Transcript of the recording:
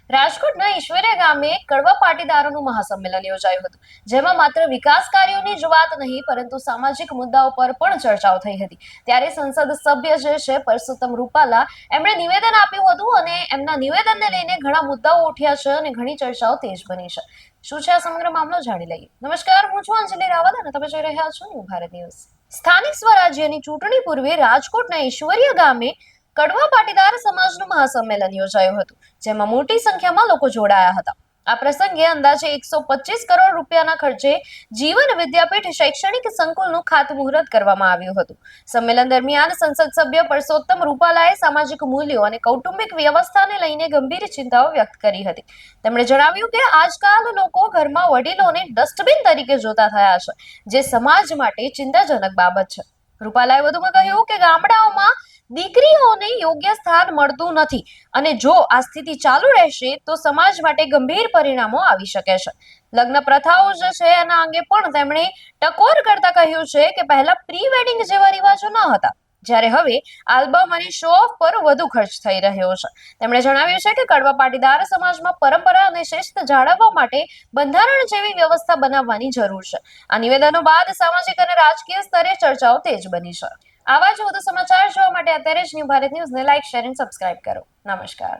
રાજકોટના ઈશ્વરિયા ગામે કડવા પાટીદારોનું મહાસંમેલન યોજાયું હતું, જેમાં માત્ર વિકાસ કાર્યોની જ વાત નહીં પરંતુ સામાજિક મુદ્દાઓ પર પણ ચર્ચાઓ થઈ હતી. ત્યારે સંસદ સભ્ય જે છે પરસોત્તમ રૂપાલા એમણે નિવેદન આપ્યું હતું અને એમના નિવેદનને લઈને ઘણા મુદ્દાઓ ઉઠ્યા છે અને ઘણી ચર્ચાઓ તેજ બની છે. શું છે આ સમગ્ર મામલો જાણી લઈએ. નમસ્કાર, હું છું અંજલિ રાવલ અને તમે જોઈ રહ્યા છો ન્યૂ ભારત ન્યૂઝ. સ્થાનિક સ્વરાજ્યની ચૂંટણી પૂર્વે રાજકોટના ઈશ્વરિયા ગામે કડવા પાટીદાર સમાજનું મહાસંમેલન યોજાયું હતું, જેમાં મોટી સંખ્યામાં લોકો જોડાયા હતા. આ પ્રસંગે અંદાજે 125 કરોડ રૂપિયાના ખર્ચે જીવન વિદ્યાપીઠ શૈક્ષણિક સંકુલનું ખાતમુહૂર્ત કરવામાં આવ્યું હતું. સંમેલન દરમિયાન સંસદ સભ્ય પરસોત્તમ રૂપાલાએ સામાજિક મૂલ્યો અને કૌટુંબિક વ્યવસ્થાને લઈને ગંભીર ચિંતાઓ વ્યક્ત કરી હતી. તેમણે જણાવ્યું કે આજકાલ લોકો ઘરમાં વડીલોને ડસ્ટબિન તરીકે જોતા થયા છે, જે સમાજ માટે ચિંતાજનક બાબત છે. રૂપાલાએ વધુમાં કહ્યું કે ગામડાઓમાં દીકરીઓને યોગ્ય સ્થાન મળતું નથી અને જો આ સ્થિતિ ચાલુ રહેશે તો સમાજ માટે ગંભીર પરિણામો આવી શકે છે. લગ્ન પ્રથાઓ જે છે એના અંગે પણ તેમણે ટકોર કરતા કહ્યું છે કે પહેલા પ્રી વેડિંગ જેવા રિવાજો ન હતા, જ્યારે હવે આલ્બમ અને શો ઓફ પર વધુ ખર્ચ થઈ રહ્યો છે. તેમણે જણાવ્યું છે કે કડવા પાટીદાર સમાજમાં પરંપરા અને શિસ્ત જાળવવા માટે બંધારણ જેવી વ્યવસ્થા બનાવવાની જરૂર છે. આ નિવેદનો બાદ સામાજિક અને રાજકીય સ્તરે ચર્ચાઓ તેજ બની છે. આવા જ વધુ સમાચાર જોવા માટે અત્યારે જ ન્યૂ ભારત ન્યૂઝને લાઇક, શેર અને સબસ્ક્રાઇબ કરો. નમસ્કાર.